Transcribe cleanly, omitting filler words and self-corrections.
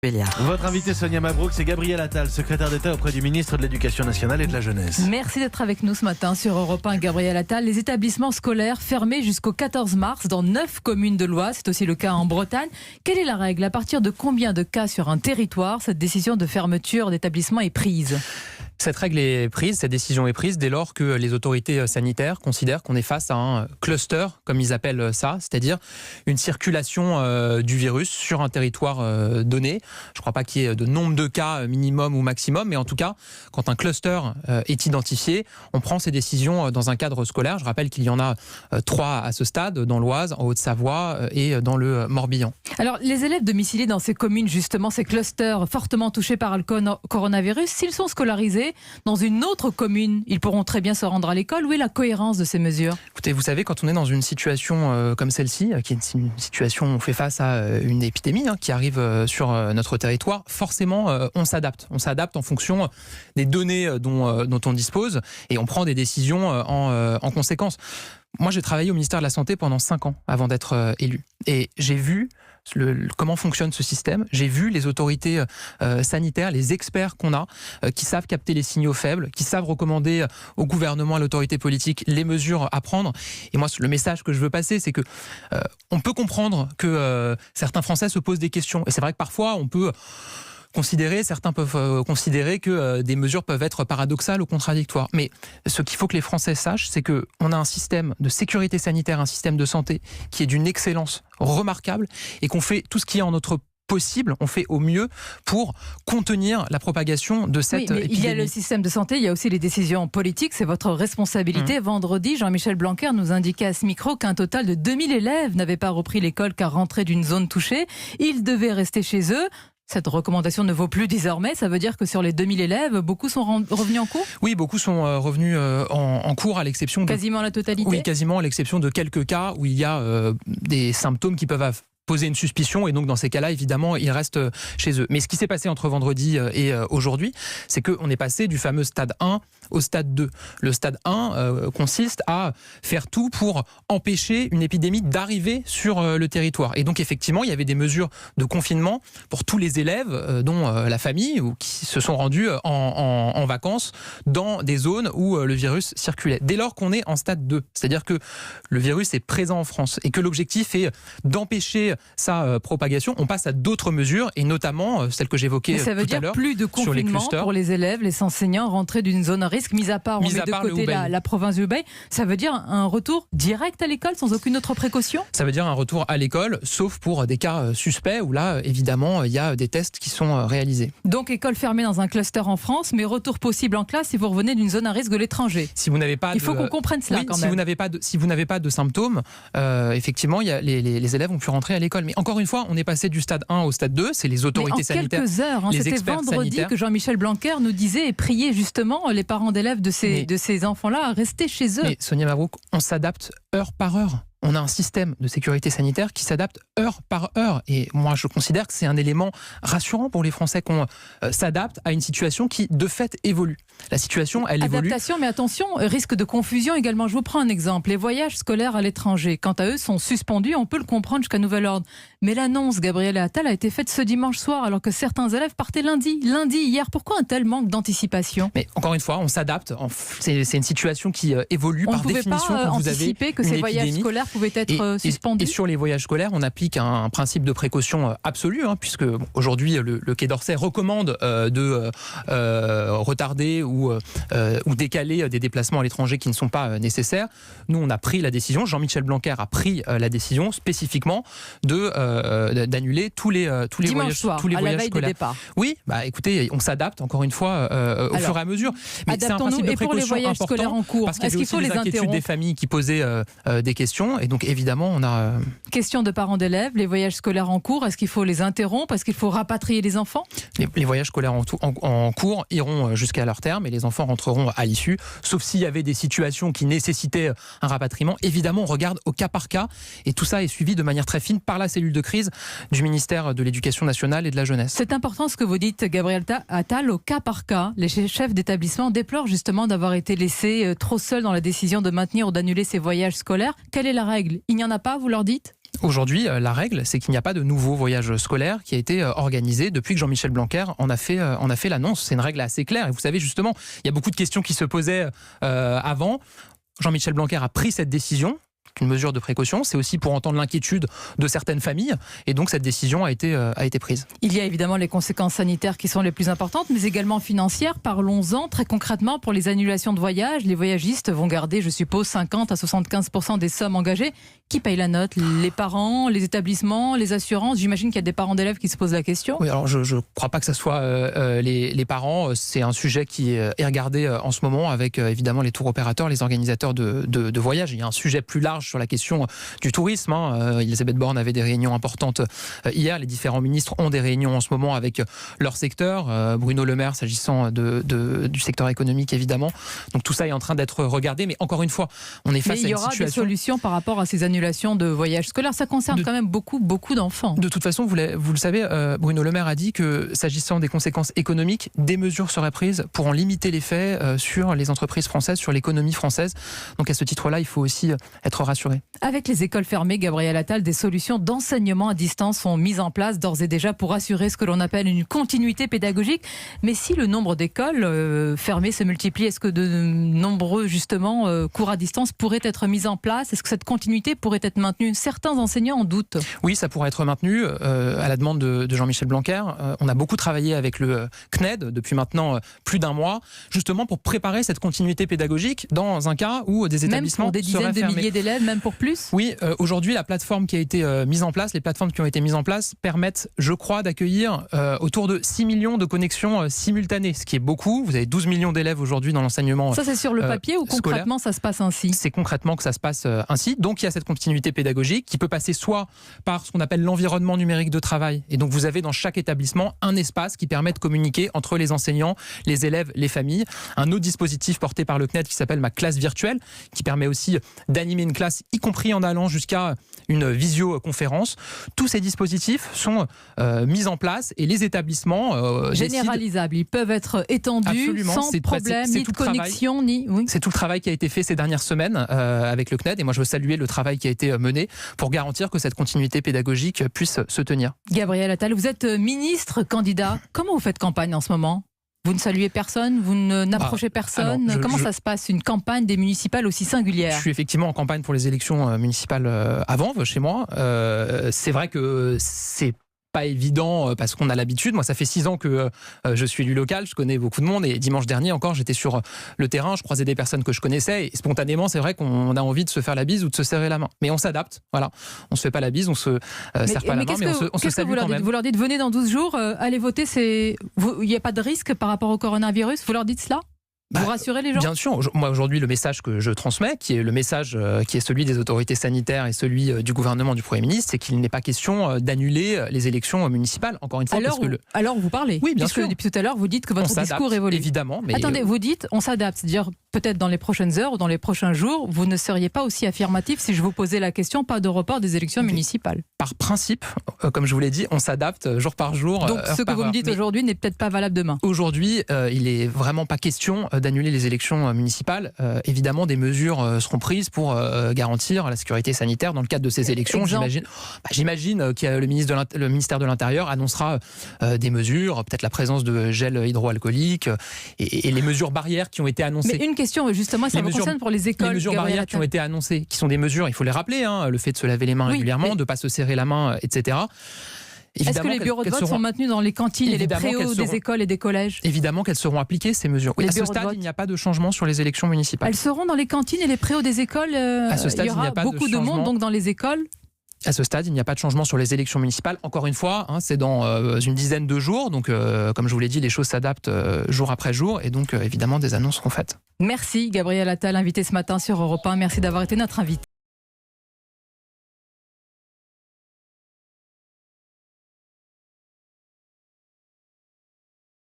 Votre invité Sonia Mabrouk, c'est Gabriel Attal, secrétaire d'État auprès du ministre de l'Éducation nationale et de la Jeunesse. Merci d'être avec nous ce matin sur Europe 1, Gabriel Attal. Les établissements scolaires fermés jusqu'au 14 mars dans 9 communes de l'Oise. C'est aussi le cas en Bretagne. Quelle est la règle? À partir de combien de cas sur un territoire cette décision de fermeture d'établissement est prise? Cette règle est prise, cette décision est prise dès lors que les autorités sanitaires considèrent qu'on est face à un cluster, comme ils appellent ça, c'est-à-dire une circulation du virus sur un territoire donné. Je ne crois pas qu'il y ait de nombre de cas minimum ou maximum, mais en tout cas, quand un cluster est identifié, on prend ces décisions dans un cadre scolaire. Je rappelle qu'il y en a 3 à ce stade, dans l'Oise, en Haute-Savoie et dans le Morbihan. Alors, les élèves domiciliés dans ces communes, justement, ces clusters fortement touchés par le coronavirus, s'ils sont scolarisés dans une autre commune, ils pourront très bien se rendre à l'école. Où est la cohérence de ces mesures? Écoutez, vous savez, quand on est dans une situation comme celle-ci, qui est une situation où on fait face à une épidémie qui arrive sur notre territoire, forcément, on s'adapte. On s'adapte en fonction des données dont on dispose et on prend des décisions en conséquence. Moi, j'ai travaillé au ministère de la Santé pendant 5 ans avant d'être élu. Et j'ai vu comment fonctionne ce système. J'ai vu les autorités sanitaires, les experts qu'on a, qui savent capter les signaux faibles, qui savent recommander au gouvernement, à l'autorité politique, les mesures à prendre. Et moi, le message que je veux passer, c'est que on peut comprendre que certains Français se posent des questions. Et c'est vrai que parfois, certains peuvent considérer que des mesures peuvent être paradoxales ou contradictoires. Mais ce qu'il faut que les Français sachent, c'est qu'on a un système de sécurité sanitaire, un système de santé qui est d'une excellence remarquable et qu'on fait tout ce qui est en notre possible, on fait au mieux pour contenir la propagation de cette épidémie. Il y a le système de santé, il y a aussi les décisions politiques, c'est votre responsabilité. Vendredi, Jean-Michel Blanquer nous indiquait à ce micro qu'un total de 2000 élèves n'avaient pas repris l'école car rentrés d'une zone touchée. Ils devaient rester chez eux. Cette recommandation ne vaut plus désormais. Ça veut dire que sur les 2000 élèves, beaucoup sont revenus en cours? Oui, beaucoup sont revenus en cours à l'exception quasiment la totalité? Oui, quasiment à l'exception de quelques cas où il y a des symptômes qui peuvent poser une suspicion et donc dans ces cas-là, évidemment, ils restent chez eux. Mais ce qui s'est passé entre vendredi et aujourd'hui, c'est qu'on est passé du fameux stade 1 au stade 2. Le stade 1 consiste à faire tout pour empêcher une épidémie d'arriver sur le territoire. Et donc effectivement, il y avait des mesures de confinement pour tous les élèves, dont la famille, ou qui se sont rendus en vacances dans des zones où le virus circulait. Dès lors qu'on est en stade 2, c'est-à-dire que le virus est présent en France et que l'objectif est d'empêcher sa propagation, on passe à d'autres mesures et notamment celle que j'évoquais tout à l'heure. Ça veut dire plus de confinement pour les élèves, les enseignants rentrés d'une zone à risque, mis à part, on met de côté la province du Hubei. Ça veut dire un retour direct à l'école sans aucune autre précaution? Ça veut dire un retour à l'école, sauf pour des cas suspects où là, évidemment, il y a des tests qui sont réalisés. Donc école fermée dans un cluster en France, mais retour possible en classe si vous revenez d'une zone à risque de l'étranger. Si vous n'avez pas il faut qu'on comprenne cela quand même. Si vous n'avez pas de symptômes, effectivement, les élèves ont pu rentrer à l'école. Mais encore une fois, on est passé du stade 1 au stade 2, c'est les autorités sanitaires. En quelques heures, les c'était vendredi sanitaires. Que Jean-Michel Blanquer nous disait et priait justement les parents d'élèves de ces enfants-là à rester chez eux. Mais Sonia Mabrouk, on s'adapte heure par heure. On a un système de sécurité sanitaire qui s'adapte heure par heure. Et moi, je considère que c'est un élément rassurant pour les Français qu'on s'adapte à une situation qui, de fait, évolue. La situation, elle évolue. Adaptation, mais attention, risque de confusion également. Je vous prends un exemple. Les voyages scolaires à l'étranger, quant à eux, sont suspendus. On peut le comprendre jusqu'à nouvel ordre. Mais l'annonce, Gabriel Attal, a été faite ce dimanche soir, alors que certains élèves partaient lundi, hier. Pourquoi un tel manque d'anticipation? Mais encore une fois, on s'adapte. C'est une situation qui évolue par définition. On ne pouvait pas anticiper que ces voyages scolaires pouvaient être suspendus. Et sur les voyages scolaires, on applique un principe de précaution absolu, puisque aujourd'hui, le Quai d'Orsay recommande de retarder ou décaler des déplacements à l'étranger qui ne sont pas nécessaires. Nous, on a pris la décision, Jean-Michel Blanquer a pris la décision spécifiquement d'annuler tous les voyages scolaires. Oui, écoutez, on s'adapte encore une fois au fur et à mesure. Mais c'est un principe de précaution important en cours. Parce qu'il y avait aussi les inquiétudes des familles qui posaient des questions. Et donc évidemment, on a... Question de parents d'élèves, les voyages scolaires en cours, est-ce qu'il faut les interrompre? Est-ce qu'il faut rapatrier les enfants? Les voyages scolaires en cours iront jusqu'à leur terme et les enfants rentreront à l'issue, sauf s'il y avait des situations qui nécessitaient un rapatriement. Évidemment, on regarde au cas par cas et tout ça est suivi de manière très fine par la cellule de crise du ministère de l'Éducation nationale et de la Jeunesse. C'est important ce que vous dites, Gabriel Attal, au cas par cas. Les chefs d'établissement déplorent justement d'avoir été laissés trop seuls dans la décision de maintenir ou d'annuler ces voyages scolaires. Quelle est la règle? Il n'y en a pas, vous leur dites? Aujourd'hui, la règle, c'est qu'il n'y a pas de nouveau voyage scolaire qui a été organisé depuis que Jean-Michel Blanquer en a fait l'annonce. C'est une règle assez claire. Et vous savez, justement, il y a beaucoup de questions qui se posaient avant. Jean-Michel Blanquer a pris cette décision. Une mesure de précaution, c'est aussi pour entendre l'inquiétude de certaines familles, et donc cette décision a été prise. Il y a évidemment les conséquences sanitaires qui sont les plus importantes, mais également financières. Parlons-en très concrètement pour les annulations de voyage. Les voyagistes vont garder, je suppose, 50 à 75% des sommes engagées. Qui paye la note? Les parents, les établissements, les assurances? J'imagine qu'il y a des parents d'élèves qui se posent la question. Oui, alors je ne crois pas que ce soit les parents. C'est un sujet qui est regardé en ce moment avec évidemment les tours opérateurs, les organisateurs de voyages. Il y a un sujet plus large sur la question du tourisme. Elisabeth Borne avait des réunions importantes hier. Les différents ministres ont des réunions en ce moment avec leur secteur. Bruno Le Maire s'agissant du secteur économique, évidemment. Donc tout ça est en train d'être regardé. Mais encore une fois, on est face à une situation... Mais il y aura des solutions par rapport à ces annulations de voyages scolaires. Ça concerne quand même beaucoup d'enfants. De toute façon, vous le savez, Bruno Le Maire a dit que s'agissant des conséquences économiques, des mesures seraient prises pour en limiter l'effet sur les entreprises françaises, sur l'économie française. Donc à ce titre-là, il faut aussi être rassuré. Avec les écoles fermées, Gabriel Attal, des solutions d'enseignement à distance sont mises en place d'ores et déjà pour assurer ce que l'on appelle une continuité pédagogique. Mais si le nombre d'écoles fermées se multiplie, est-ce que de nombreux justement cours à distance pourraient être mis en place? Est-ce que cette continuité pourrait être maintenue? Certains enseignants en doutent. Oui, ça pourrait être maintenu à la demande de Jean-Michel Blanquer. On a beaucoup travaillé avec le CNED depuis maintenant plus d'un mois, justement pour préparer cette continuité pédagogique dans un cas où des établissements même pour des dizaines de milliers d'élèves, même pour plus? Oui, aujourd'hui, la plateforme qui a été mise en place, les plateformes qui ont été mises en place permettent, je crois, d'accueillir autour de 6 millions de connexions simultanées, ce qui est beaucoup. Vous avez 12 millions d'élèves aujourd'hui dans l'enseignement scolaire. Ça, c'est sur le papier ou concrètement, ça se passe ainsi? C'est concrètement que ça se passe ainsi. Donc, il y a cette continuité pédagogique qui peut passer soit par ce qu'on appelle l'environnement numérique de travail. Et donc, vous avez dans chaque établissement un espace qui permet de communiquer entre les enseignants, les élèves, les familles. Un autre dispositif porté par le CNED qui s'appelle Ma classe virtuelle, qui permet aussi d'animer une classe, y compris en allant jusqu'à une visioconférence. Tous ces dispositifs sont mis en place et les établissements généralisables. Ils peuvent être étendus absolument, sans problème, ni de connexion, ni... Oui. C'est tout le travail qui a été fait ces dernières semaines avec le CNED, et moi je veux saluer le travail qui a été mené pour garantir que cette continuité pédagogique puisse se tenir. Gabriel Attal, vous êtes ministre candidat. Comment vous faites campagne en ce moment ? Vous ne saluez personne, vous n'approchez personne. Comment ça se passe, une campagne des municipales aussi singulière? Je suis effectivement en campagne pour les élections municipales à Vanves, chez moi. C'est vrai que c'est pas évident parce qu'on a l'habitude. Moi, ça fait 6 ans que je suis élu local, je connais beaucoup de monde, et dimanche dernier encore, j'étais sur le terrain, je croisais des personnes que je connaissais, et spontanément, c'est vrai qu'on a envie de se faire la bise ou de se serrer la main. Mais on s'adapte, voilà. On se fait pas la bise, on se serre pas la main, mais on se salue quand même. Vous leur dites, venez dans 12 jours, allez voter, il n'y a pas de risque par rapport au coronavirus, vous leur dites cela? Vous rassurez les gens? Bien sûr. Moi, aujourd'hui, le message que je transmets, qui est le message qui est celui des autorités sanitaires et celui du gouvernement du Premier ministre, c'est qu'il n'est pas question d'annuler les élections municipales, encore une fois. Alors vous parlez? Oui, bien sûr. Depuis tout à l'heure, vous dites que votre discours évolue. Évidemment. Mais attendez, vous dites on s'adapte, c'est-à-dire peut-être dans les prochaines heures ou dans les prochains jours, vous ne seriez pas aussi affirmatif si je vous posais la question, pas de report des élections municipales? Par principe, comme je vous l'ai dit, on s'adapte jour par jour. Donc ce que vous me dites aujourd'hui n'est peut-être pas valable demain? Aujourd'hui, il n'est vraiment pas question d'annuler les élections municipales. Évidemment, des mesures seront prises pour garantir la sécurité sanitaire dans le cadre de ces élections. J'imagine que le ministère de l'Intérieur annoncera des mesures, peut-être la présence de gel hydroalcoolique et les mesures barrières qui ont été annoncées. Mais une question, justement, ça vous concerne pour les écoles. Les mesures barrières qui ont été annoncées, qui sont des mesures, il faut les rappeler, le fait de se laver les mains régulièrement, de ne pas se serrer la main, etc. Est-ce que les bureaux de vote sont maintenus dans les cantines et les préaux des écoles et des collèges? Évidemment qu'elles seront appliquées, ces mesures. À ce stade, il n'y a pas de changement sur les élections municipales. Elles seront dans les cantines et les préaux des écoles? À ce stade, il y aura beaucoup de monde donc dans les écoles? À ce stade, il n'y a pas de changement sur les élections municipales. Encore une fois, c'est dans une dizaine de jours. Donc, comme je vous l'ai dit, les choses s'adaptent jour après jour. Et donc, évidemment, des annonces seront faites. Merci Gabriel Attal, invité ce matin sur Europe 1. Merci d'avoir été notre invité.